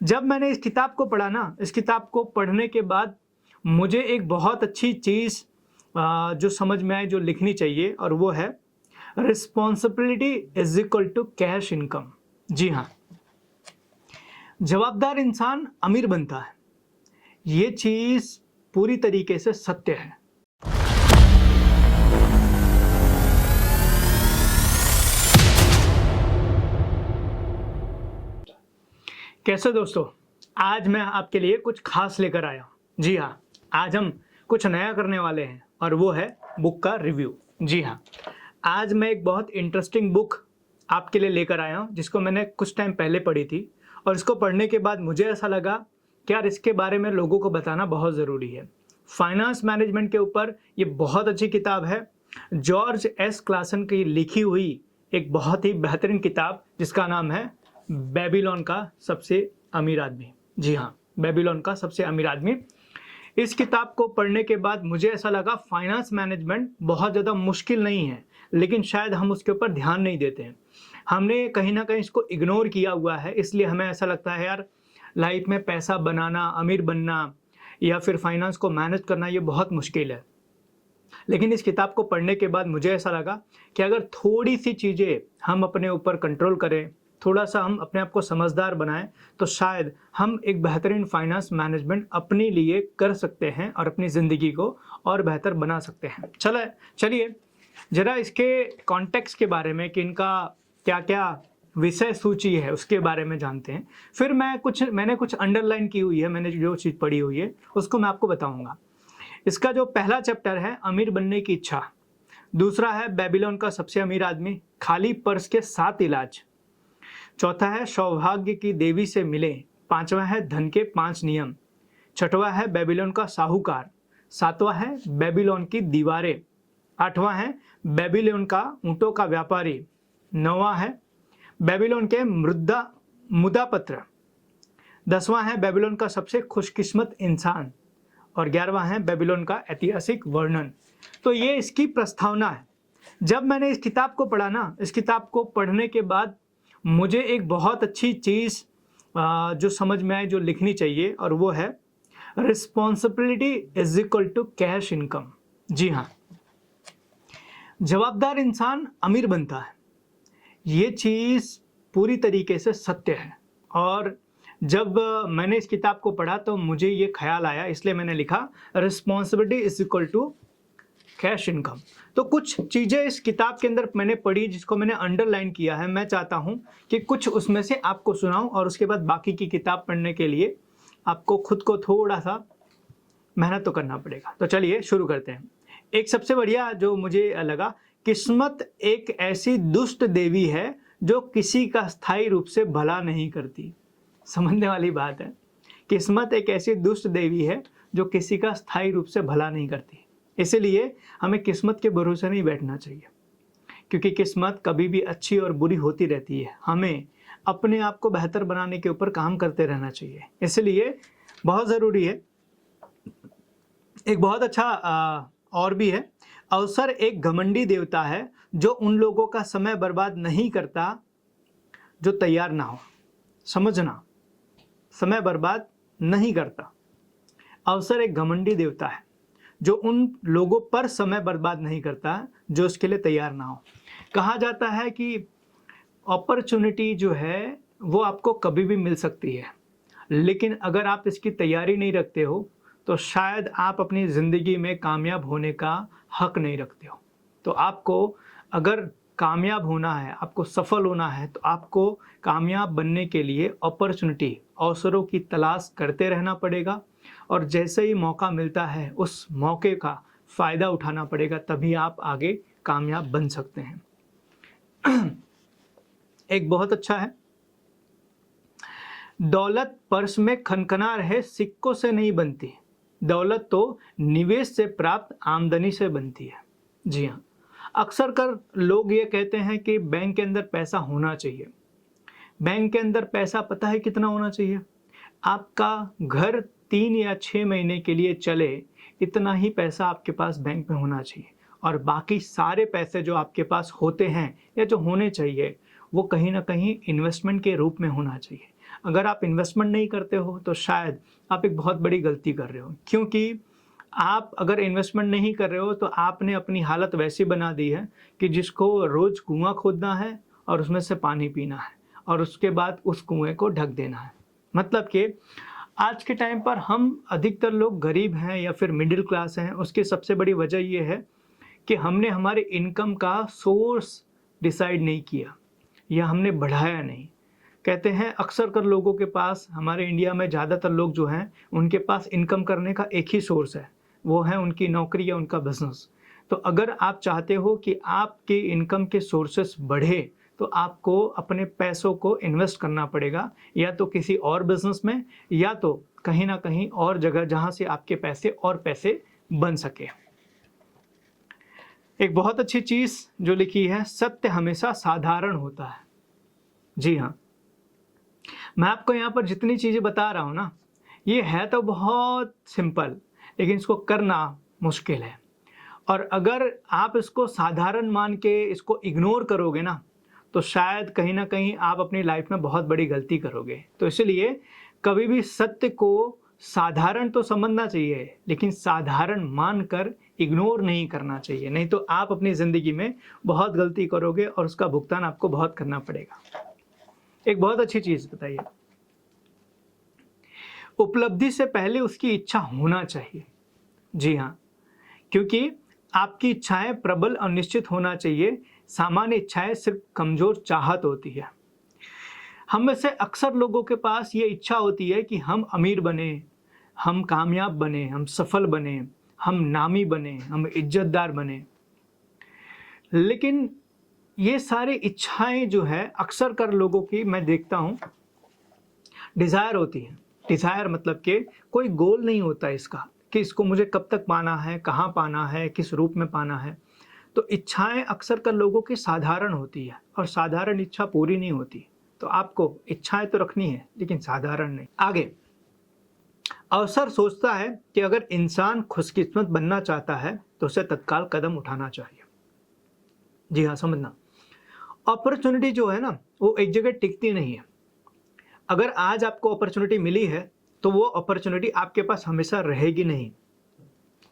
जब मैंने इस किताब को पढ़ा ना, इस किताब को पढ़ने के बाद मुझे एक बहुत अच्छी चीज़ जो समझ में आई, जो लिखनी चाहिए, और वो है responsibility is equal to cash income. जी हाँ, जवाबदार इंसान अमीर बनता है, ये चीज़ पूरी तरीके से सत्य है। कैसे दोस्तों, आज मैं आपके लिए कुछ खास लेकर आया हूं। जी हाँ, आज हम कुछ नया करने वाले हैं और वो है बुक का रिव्यू। जी हाँ, आज मैं एक बहुत इंटरेस्टिंग बुक आपके लिए लेकर आया हूं, जिसको मैंने कुछ टाइम पहले पढ़ी थी और इसको पढ़ने के बाद मुझे ऐसा लगा कि यार इसके बारे में लोगों को बताना बहुत ज़रूरी है। फाइनेंस मैनेजमेंट के ऊपर ये बहुत अच्छी किताब है, जॉर्ज एस क्लासन की लिखी हुई एक बहुत ही बेहतरीन किताब, जिसका नाम है बेबीलोन का सबसे अमीर आदमी। जी हाँ, बेबीलोन का सबसे अमीर आदमी। इस किताब को पढ़ने के बाद मुझे ऐसा लगा फाइनेंस मैनेजमेंट बहुत ज़्यादा मुश्किल नहीं है, लेकिन शायद हम उसके ऊपर ध्यान नहीं देते हैं। हमने कहीं ना कहीं इसको इग्नोर किया हुआ है, इसलिए हमें ऐसा लगता है यार लाइफ में पैसा बनाना, अमीर बनना या फिर फाइनेंस को मैनेज करना ये बहुत मुश्किल है। लेकिन इस किताब को पढ़ने के बाद मुझे ऐसा लगा कि अगर थोड़ी सी चीज़ें हम अपने ऊपर कंट्रोल करें, थोड़ा सा हम अपने आप को समझदार बनाएं, तो शायद हम एक बेहतरीन फाइनेंस मैनेजमेंट अपने लिए कर सकते हैं और अपनी ज़िंदगी को और बेहतर बना सकते हैं। चलिए ज़रा इसके कॉन्टेक्स्ट के बारे में कि इनका क्या क्या विषय सूची है उसके बारे में जानते हैं। फिर मैंने कुछ अंडरलाइन की हुई है, मैंने जो चीज़ पढ़ी हुई है उसको मैं आपको बताऊँगा। इसका जो पहला चैप्टर है अमीर बनने की इच्छा, दूसरा है बेबीलोन का सबसे अमीर आदमी, खाली पर्स के 7 इलाज, चौथा है सौभाग्य की देवी से मिले, पांचवा है धन के 5 नियम, छठवां है बेबीलोन का साहूकार, सातवां है बेबीलोन की दीवारें, आठवां है बेबीलोन का ऊंटों का व्यापारी, नौवां है बेबीलोन के मुद्दा पत्र, 10वां है बेबीलोन का सबसे खुशकिस्मत इंसान और 11वां है बेबीलोन का ऐतिहासिक वर्णन। तो ये इसकी प्रस्तावना है। जब मैंने इस किताब को पढ़ा ना, इस किताब को पढ़ने के बाद मुझे एक बहुत अच्छी चीज़ जो समझ में आई, जो लिखनी चाहिए, और वो है responsibility is equal to cash income. जी हाँ, जवाबदार इंसान अमीर बनता है, ये चीज़ पूरी तरीके से सत्य है। और जब मैंने इस किताब को पढ़ा तो मुझे ये ख्याल आया, इसलिए मैंने लिखा responsibility is equal to cash income. तो कुछ चीज़ें इस किताब के अंदर मैंने पढ़ी जिसको मैंने अंडरलाइन किया है। मैं चाहता हूँ कि कुछ उसमें से आपको सुनाऊं और उसके बाद बाकी की किताब पढ़ने के लिए आपको खुद को थोड़ा सा मेहनत तो करना पड़ेगा। तो चलिए शुरू करते हैं। एक सबसे बढ़िया जो मुझे लगा, किस्मत एक ऐसी दुष्ट देवी है जो किसी का स्थायी रूप से भला नहीं करती। समझने वाली बात है, किस्मत एक ऐसी दुष्ट देवी है जो किसी का स्थायी रूप से भला नहीं करती। इसलिए हमें किस्मत के भरोसे नहीं बैठना चाहिए, क्योंकि किस्मत कभी भी अच्छी और बुरी होती रहती है। हमें अपने आप को बेहतर बनाने के ऊपर काम करते रहना चाहिए। इसलिए बहुत ज़रूरी है। एक बहुत अच्छा और भी है, अवसर एक घमंडी देवता है जो उन लोगों का समय बर्बाद नहीं करता जो तैयार ना हो। समझना, समय बर्बाद नहीं करता। अवसर एक घमंडी देवता है जो उन लोगों पर समय बर्बाद नहीं करता जो इसके लिए तैयार ना हो। कहा जाता है कि अपॉर्चुनिटी जो है वो आपको कभी भी मिल सकती है, लेकिन अगर आप इसकी तैयारी नहीं रखते हो तो शायद आप अपनी ज़िंदगी में कामयाब होने का हक नहीं रखते हो। तो आपको अगर कामयाब होना है, आपको सफल होना है, तो आपको कामयाब बनने के लिए अपॉर्चुनिटी, अवसरों की तलाश करते रहना पड़ेगा और जैसे ही मौका मिलता है उस मौके का फ़ायदा उठाना पड़ेगा, तभी आप आगे कामयाब बन सकते हैं। एक बहुत अच्छा है, दौलत पर्स में खनखना रहे सिक्कों से नहीं बनती, दौलत तो निवेश से प्राप्त आमदनी से बनती है। जी हाँ, अक्सर कर लोग ये कहते हैं कि बैंक के अंदर पैसा होना चाहिए। बैंक के अंदर पैसा पता है कितना होना चाहिए? आपका घर 3 या 6 महीने के लिए चले, इतना ही पैसा आपके पास बैंक में होना चाहिए। और बाकी सारे पैसे जो आपके पास होते हैं या जो होने चाहिए, वो कहीं ना कहीं इन्वेस्टमेंट के रूप में होना चाहिए। अगर आप इन्वेस्टमेंट नहीं करते हो तो शायद आप एक बहुत बड़ी गलती कर रहे हो, क्योंकि आप अगर इन्वेस्टमेंट नहीं कर रहे हो तो आपने अपनी हालत वैसी बना दी है कि जिसको रोज़ कुआं खोदना है और उसमें से पानी पीना है और उसके बाद उस कुएं को ढक देना है। मतलब कि आज के टाइम पर हम अधिकतर लोग गरीब हैं या फिर मिडिल क्लास हैं, उसकी सबसे बड़ी वजह ये है कि हमने हमारे इनकम का सोर्स डिसाइड नहीं किया या हमने बढ़ाया नहीं। कहते हैं अक्सर कर लोगों के पास, हमारे इंडिया में ज़्यादातर लोग जो हैं उनके पास इनकम करने का एक ही सोर्स है, वो है उनकी नौकरी या उनका बिजनेस। तो अगर आप चाहते हो कि आपके इनकम के सोर्सेस बढ़े तो आपको अपने पैसों को इन्वेस्ट करना पड़ेगा, या तो किसी और बिजनेस में या तो कहीं ना कहीं और जगह जहां से आपके पैसे और पैसे बन सके। एक बहुत अच्छी चीज जो लिखी है, सत्य हमेशा साधारण होता है। जी हाँ, मैं आपको यहाँ पर जितनी चीजें बता रहा हूँ ना, ये है तो बहुत सिंपल, लेकिन इसको करना मुश्किल है। और अगर आप इसको साधारण मान के इसको इग्नोर करोगे ना, तो शायद कहीं ना कहीं आप अपनी लाइफ में बहुत बड़ी गलती करोगे। तो इसलिए कभी भी सत्य को साधारण तो समझना चाहिए, लेकिन साधारण मानकर इग्नोर नहीं करना चाहिए, नहीं तो आप अपनी ज़िंदगी में बहुत गलती करोगे और उसका भुगतान आपको बहुत करना पड़ेगा। एक बहुत अच्छी चीज़ बताइए, उपलब्धि से पहले उसकी इच्छा होना चाहिए। जी हाँ, क्योंकि आपकी इच्छाएं प्रबल और निश्चित होना चाहिए, सामान्य इच्छाएं सिर्फ कमजोर चाहत होती है। हम में से अक्सर लोगों के पास ये इच्छा होती है कि हम अमीर बने, हम कामयाब बने, हम सफल बने, हम नामी बने, हम इज्जतदार बने। लेकिन ये सारी इच्छाएं जो है अक्सर कर लोगों की मैं देखता हूँ डिज़ायर होती है। डिज़ायर मतलब कि कोई गोल नहीं होता इसका कि इसको मुझे कब तक पाना है, कहाँ पाना है, किस रूप में पाना है। तो इच्छाएं अक्सर कर लोगों की साधारण होती है और साधारण इच्छा पूरी नहीं होती। तो आपको इच्छाएं तो रखनी है लेकिन साधारण नहीं। आगे, अवसर सोचता है कि अगर इंसान खुशकिस्मत बनना चाहता है तो उसे तत्काल कदम उठाना चाहिए। जी हाँ, समझना, अपॉर्चुनिटी जो है ना वो एक जगह टिकती नहीं है। अगर आज आपको अपॉर्चुनिटी मिली है तो वो अपॉर्चुनिटी आपके पास हमेशा रहेगी नहीं।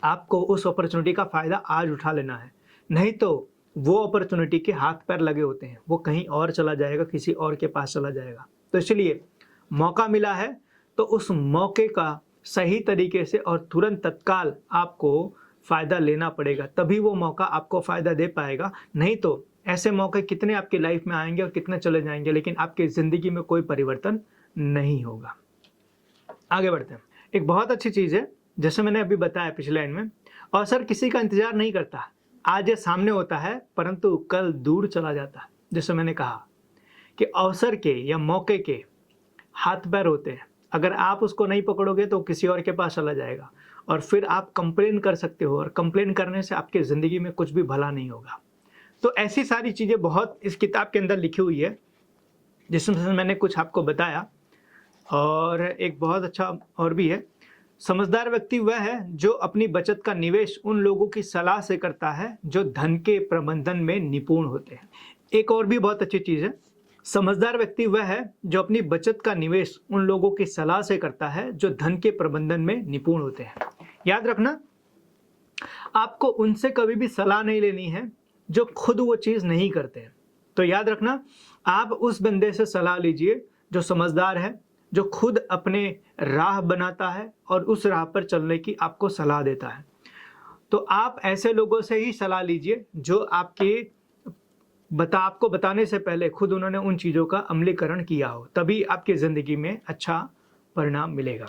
आपको उस अपॉर्चुनिटी का फ़ायदा आज उठा लेना है, नहीं तो वो अपॉर्चुनिटी के हाथ पैर लगे होते हैं, वो कहीं और चला जाएगा, किसी और के पास चला जाएगा। तो इसलिए मौका मिला है तो उस मौके का सही तरीके से और तुरंत तत्काल आपको फ़ायदा लेना पड़ेगा, तभी वो मौका आपको फ़ायदा दे पाएगा। नहीं तो ऐसे मौके कितने आपकी लाइफ में आएंगे और कितने चले जाएंगे, लेकिन आपकी ज़िंदगी में कोई परिवर्तन नहीं होगा। आगे बढ़ते हैं। एक बहुत अच्छी चीज़ है, जैसे मैंने अभी बताया पिछले लाइन में, अवसर किसी का इंतजार नहीं करता। आज ये सामने होता है परंतु कल दूर चला जाता है। जैसे मैंने कहा कि अवसर के या मौके के हाथ पैर होते हैं, अगर आप उसको नहीं पकड़ोगे तो किसी और के पास चला जाएगा और फिर आप कंप्लेन कर सकते हो, और कंप्लेन करने से आपकी ज़िंदगी में कुछ भी भला नहीं होगा। तो ऐसी सारी चीज़ें बहुत इस किताब के अंदर लिखी हुई है, जिसमें से मैंने कुछ आपको बताया। और एक बहुत अच्छा और भी है, समझदार व्यक्ति वह है जो अपनी बचत का निवेश उन लोगों की सलाह से करता है जो धन के प्रबंधन में निपुण होते हैं। एक और भी बहुत अच्छी चीज़ है, समझदार व्यक्ति वह है जो अपनी बचत का निवेश उन लोगों की सलाह से करता है जो धन के प्रबंधन में निपुण होते हैं। याद रखना, आपको उनसे कभी भी सलाह नहीं लेनी है जो खुद वो चीज़ नहीं करते हैं। तो याद रखना, आप उस बंदे से सलाह लीजिए जो समझदार है, जो खुद अपने राह बनाता है और उस राह पर चलने की आपको सलाह देता है। तो आप ऐसे लोगों से ही सलाह लीजिए जो आपको बताने से पहले खुद उन्होंने उन चीज़ों का अमलीकरण किया हो, तभी आपकी ज़िंदगी में अच्छा परिणाम मिलेगा।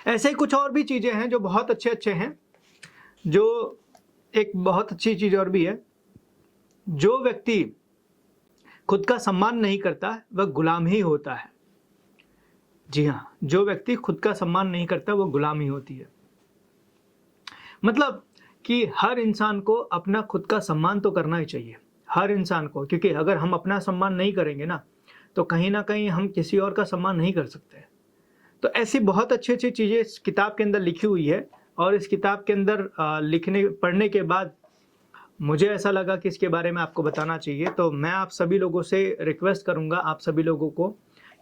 ऐसे ही कुछ और भी चीज़ें हैं जो बहुत अच्छे हैं। जो एक बहुत अच्छी चीज़ और भी है, जो व्यक्ति खुद का सम्मान नहीं करता वह गुलाम ही होता है। जी हाँ, जो व्यक्ति खुद का सम्मान नहीं करता वो गुलाम ही होती है। मतलब कि हर इंसान को अपना खुद का सम्मान तो करना ही चाहिए, हर इंसान को, क्योंकि अगर हम अपना सम्मान नहीं करेंगे ना तो कहीं ना कहीं हम किसी और का सम्मान नहीं कर सकते। तो ऐसी बहुत अच्छी अच्छी चीज़ें इस किताब के अंदर लिखी हुई है, और इस किताब के अंदर पढ़ने के बाद मुझे ऐसा लगा कि इसके बारे में आपको बताना चाहिए, तो मैं आप सभी लोगों से रिक्वेस्ट करूँगा, आप सभी लोगों को,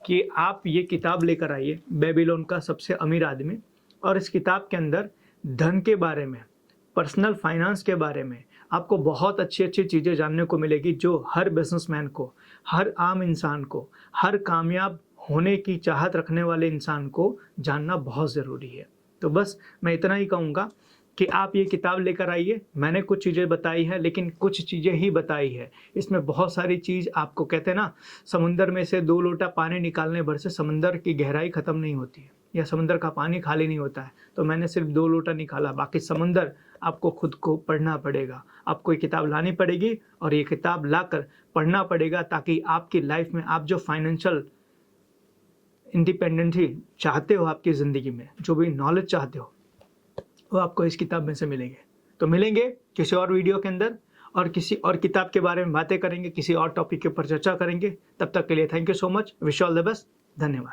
कि आप ये किताब लेकर आइए, बेबीलोन का सबसे अमीर आदमी। और इस किताब के अंदर धन के बारे में, पर्सनल फाइनेंस के बारे में आपको बहुत अच्छी-अच्छी चीज़ें जानने को मिलेगी, जो हर बिज़नेसमैन को, हर आम इंसान को, हर कामयाब होने की चाहत रखने वाले इंसान को जानना बहुत ज़रूरी है। तो बस मैं इतना ही कहूँगा कि आप ये किताब लेकर आइए। मैंने कुछ चीज़ें बताई हैं, लेकिन कुछ चीज़ें ही बताई है। इसमें बहुत सारी चीज़, आपको कहते हैं ना, समुंदर में से 2 लोटा पानी निकालने भर से समंदर की गहराई ख़त्म नहीं होती है, या समुंदर का पानी खाली नहीं होता है। तो मैंने सिर्फ 2 लोटा निकाला, बाकी समंदर आपको खुद को पढ़ना पड़ेगा। आपको ये किताब लानी पड़ेगी और ये किताब लाकर पढ़ना पड़ेगा, ताकि आपकी लाइफ में आप जो फाइनेंशियल इंडिपेंडेंट ही चाहते हो, आपकी ज़िंदगी में जो भी नॉलेज चाहते हो, वो आपको इस किताब में से मिलेंगे। तो मिलेंगे किसी और वीडियो के अंदर, और किसी और किताब के बारे में बातें करेंगे, किसी और टॉपिक के ऊपर चर्चा करेंगे। तब तक के लिए thank you so much. Wish all the best. धन्यवाद।